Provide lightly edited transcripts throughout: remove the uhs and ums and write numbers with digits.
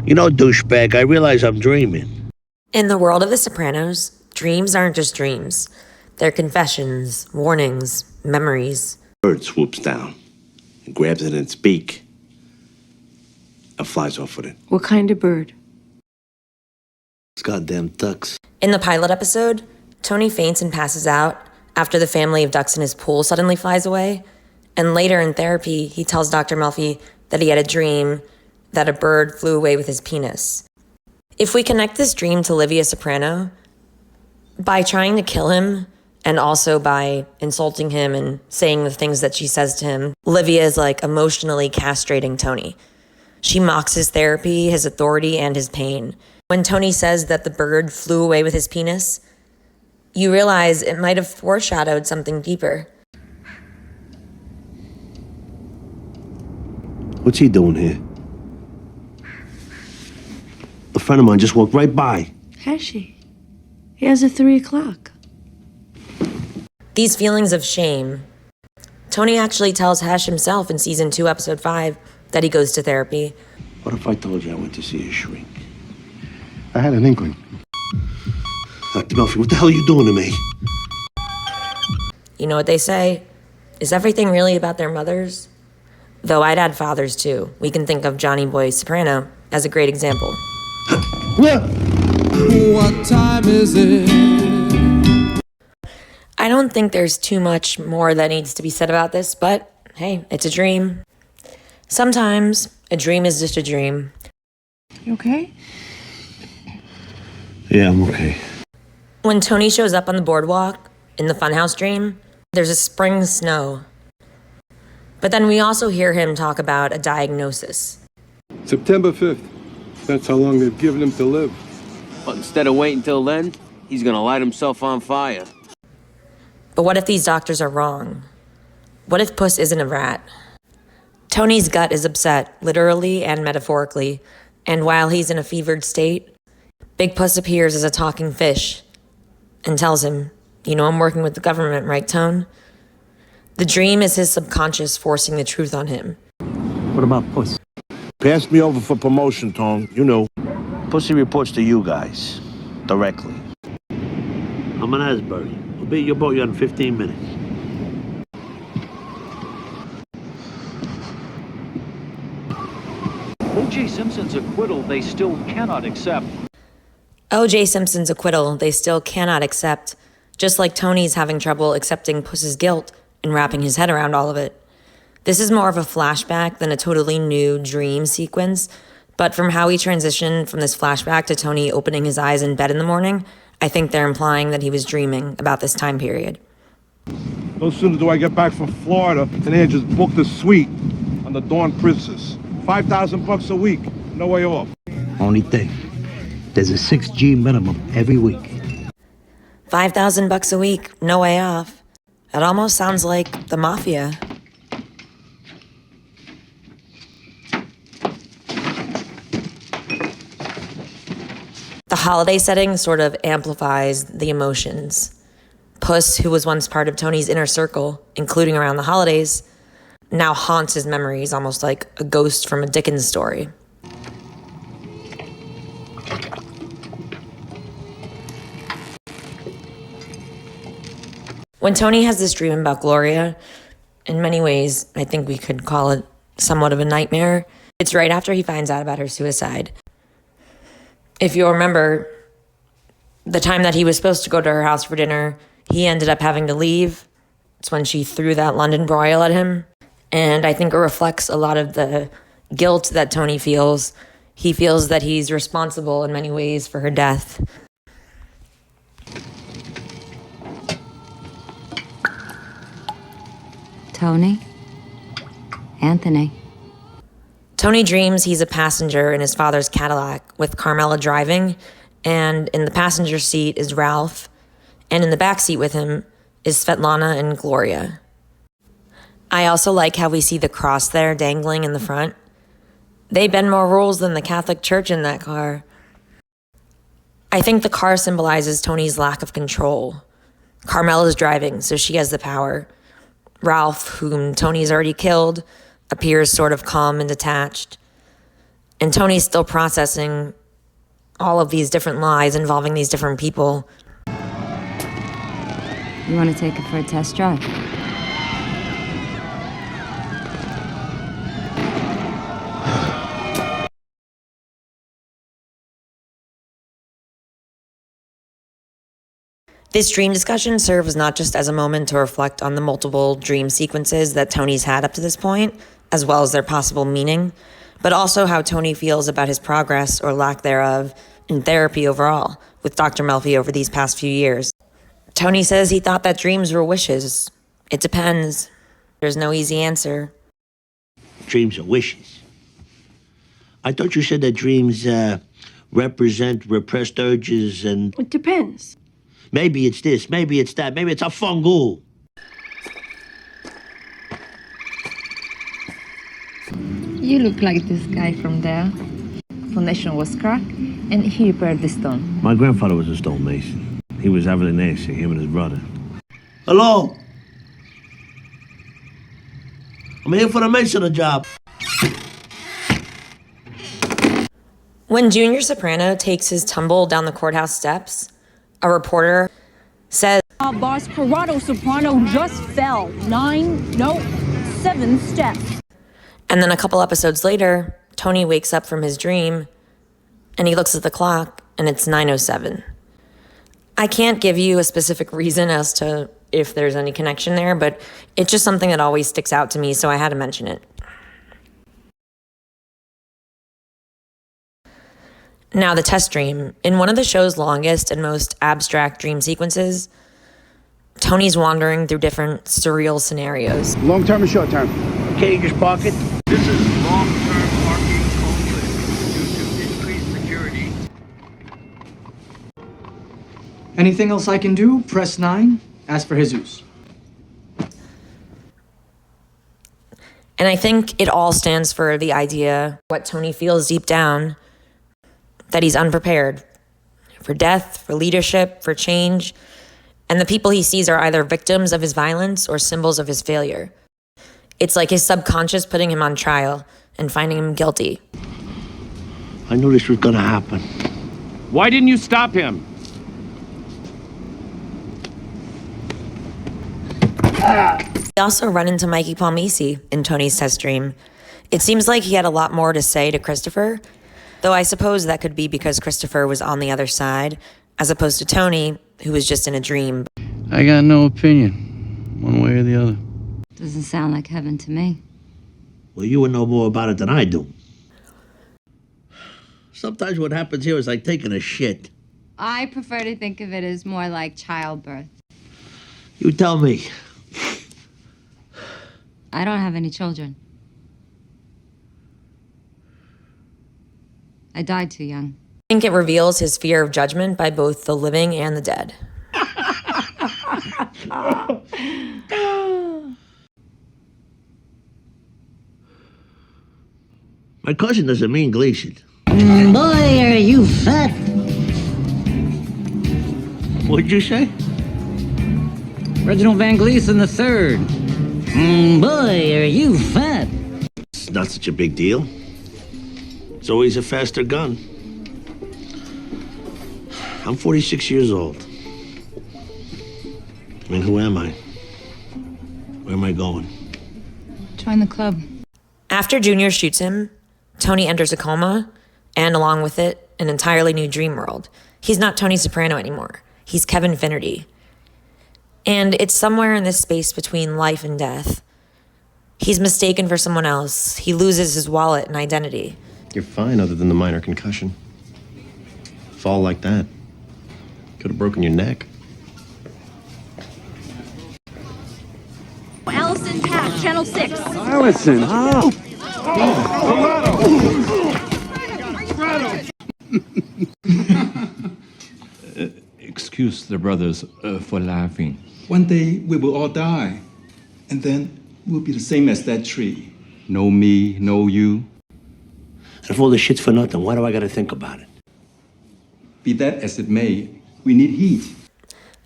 You know, douchebag, I realize I'm dreaming. In the world of The Sopranos, dreams aren't just dreams. They're confessions, warnings, memories. Bird swoops down and grabs it in its beak and flies off with it. What kind of bird? It's goddamn ducks. In the pilot episode, Tony faints and passes out after the family of ducks in his pool suddenly flies away. And later in therapy, he tells Dr. Melfi that he had a dream that a bird flew away with his penis. If we connect this dream to Livia Soprano, by trying to kill him and also by insulting him and saying the things that she says to him, Livia is like emotionally castrating Tony. She mocks his therapy, his authority, and his pain. When Tony says that the bird flew away with his penis, you realize it might have foreshadowed something deeper. What's he doing here? A friend of mine just walked right by. Has she? He has at 3 o'clock. These feelings of shame. Tony actually tells Hesh himself in season 2, episode 5, that he goes to therapy. What if I told you I went to see a shrink? I had an inkling. Dr. Melfi, what the hell are you doing to me? You know what they say? Is everything really about their mothers? Though I'd add fathers too. We can think of Johnny Boy Soprano as a great example. What time is it? I don't think there's too much more that needs to be said about this, but hey, it's a dream. Sometimes a dream is just a dream. You okay? Yeah, I'm okay. When Tony shows up on the boardwalk in the Funhouse dream, there's a spring snow. But then we also hear him talk about a diagnosis. September 5th. That's how long they've given him to live. But instead of waiting till then, he's gonna light himself on fire. But what if these doctors are wrong? What if Puss isn't a rat? Tony's gut is upset, literally and metaphorically, and while he's in a fevered state, Big Puss appears as a talking fish and tells him, "You know I'm working with the government, right, Tone?" The dream is his subconscious forcing the truth on him. What about Puss? Pass me over for promotion, Tone. You know. Pussy reports to you guys, directly. I'm in Asbury. I'll be at your boat in 15 minutes. O.J. Simpson's acquittal they still cannot accept. O.J. Simpson's acquittal they still cannot accept, just like Tony's having trouble accepting Puss's guilt and wrapping his head around all of it. This is more of a flashback than a totally new dream sequence, but from how he transitioned from this flashback to Tony opening his eyes in bed in the morning, I think they're implying that he was dreaming about this time period. No sooner do I get back from Florida than they just booked a suite on the Dawn Princess. $5,000 a week, no way off. Only thing, there's a 6G minimum every week. $5,000 a week, no way off. It almost sounds like the mafia. The holiday setting sort of amplifies the emotions. Puss, who was once part of Tony's inner circle, including around the holidays, now haunts his memories almost like a ghost from a Dickens story. When Tony has this dream about Gloria, in many ways, I think we could call it somewhat of a nightmare. It's right after he finds out about her suicide. If you'll remember, the time that he was supposed to go to her house for dinner, he ended up having to leave. It's when she threw that London broil at him. And I think it reflects a lot of the guilt that Tony feels. He feels that he's responsible in many ways for her death. Tony? Anthony? Tony dreams he's a passenger in his father's Cadillac with Carmela driving, and in the passenger seat is Ralph, and in the back seat with him is Svetlana and Gloria. I also like how we see the cross there dangling in the front. They bend more rules than the Catholic Church in that car. I think the car symbolizes Tony's lack of control. Carmela's driving, so she has the power. Ralph, whom Tony's already killed, appears sort of calm and detached. And Tony's still processing all of these different lies involving these different people. You want to take it for a test drive? This dream discussion serves not just as a moment to reflect on the multiple dream sequences that Tony's had up to this point, as well as their possible meaning, but also how Tony feels about his progress or lack thereof in therapy overall with Dr. Melfi over these past few years. Tony says he thought that dreams were wishes. It depends. There's no easy answer. Dreams are wishes. I thought you said that dreams represent repressed urges and... It depends. Maybe it's this, maybe it's that, maybe it's a fungal. You look like this guy from there. Foundation was cracked, and he repaired the stone. My grandfather was a stonemason. He was avid in dancing, him and his brother. Hello? I'm here for the masonry job. When Junior Soprano takes his tumble down the courthouse steps, a reporter says, Our boss Corrado Soprano just fell 7 steps. And then a couple episodes later, Tony wakes up from his dream and he looks at the clock and it's 9:07. I can't give you a specific reason as to if there's any connection there, but it's just something that always sticks out to me, so I had to mention it. Now, the test dream. In one of the show's longest and most abstract dream sequences, Tony's wandering through different surreal scenarios. Long term or short term? Okay, you just park it. This is long-term parking only due to increased security. Anything else I can do? Press 9. Ask for Jesus. And I think it all stands for the idea, what Tony feels deep down, that he's unprepared for death, for leadership, for change, and the people he sees are either victims of his violence or symbols of his failure. It's like his subconscious putting him on trial and finding him guilty. I knew this was gonna happen. Why didn't you stop him? We also run into Mikey Palmisi in Tony's test dream. It seems like he had a lot more to say to Christopher, though I suppose that could be because Christopher was on the other side, as opposed to Tony, who was just in a dream. I got no opinion, one way or the other. Doesn't sound like heaven to me. Well, you would know more about it than I do. Sometimes what happens here is like taking a shit. I prefer to think of it as more like childbirth. You tell me. I don't have any children. I died too young. I think it reveals his fear of judgment by both the living and the dead. My cousin doesn't mean Gleason. Boy, are you fat. What'd you say? Reginald Van Gleason III. Boy, are you fat. It's not such a big deal. It's always a faster gun. I'm 46 years old. And who am I? Where am I going? Join the club. After Junior shoots him, Tony enters a coma, and along with it, an entirely new dream world. He's not Tony Soprano anymore. He's Kevin Finnerty. And it's somewhere in this space between life and death. He's mistaken for someone else. He loses his wallet and identity. You're fine other than the minor concussion. Fall like that. Could have broken your neck. Allison Taft, Channel 6. Allison, huh? Excuse the brothers for laughing. One day we will all die, and then we'll be the same as that tree. No me, no you. If all this shit's for nothing, why do I gotta think about it? Be that as it may, we need heat.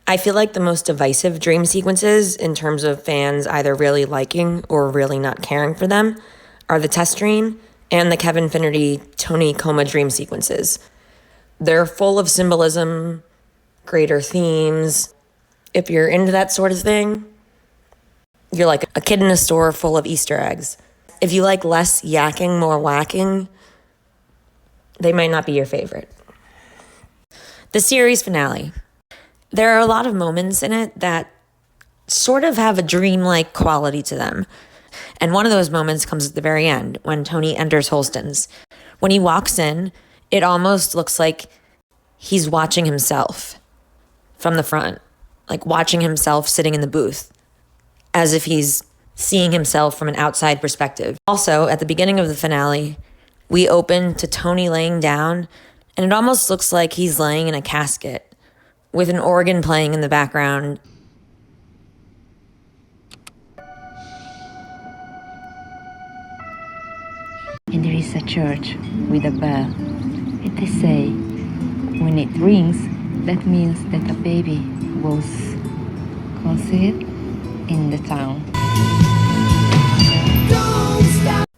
I feel like the most divisive dream sequences, in terms of fans either really liking or really not caring for them, are the test dream and the Kevin Finnerty Tony coma dream sequences. They're full of symbolism, greater themes. If you're into that sort of thing, you're like a kid in a store full of Easter eggs. If you like less yakking, more whacking, they might not be your favorite. The series finale. There are a lot of moments in it that sort of have a dreamlike quality to them. And one of those moments comes at the very end, when Tony enters Holston's. When he walks in, it almost looks like he's watching himself from the front, like watching himself sitting in the booth, as if he's seeing himself from an outside perspective. Also, at the beginning of the finale, we open to Tony laying down, and it almost looks like he's laying in a casket with an organ playing in the background. And there is a church with a bell. And they say, when it rings, that means that a baby was conceived in the town.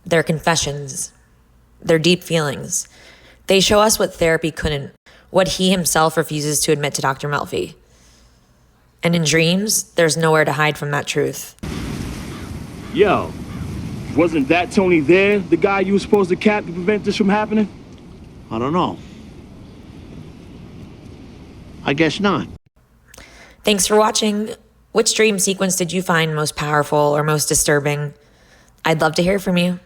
Their confessions, their deep feelings. They show us what therapy couldn't, what he himself refuses to admit to Dr. Melfi. And in dreams, there's nowhere to hide from that truth. Yo, wasn't that Tony there, the guy you were supposed to cap to prevent this from happening? I don't know. I guess not. Thanks for watching. Which dream sequence did you find most powerful or most disturbing? I'd love to hear from you.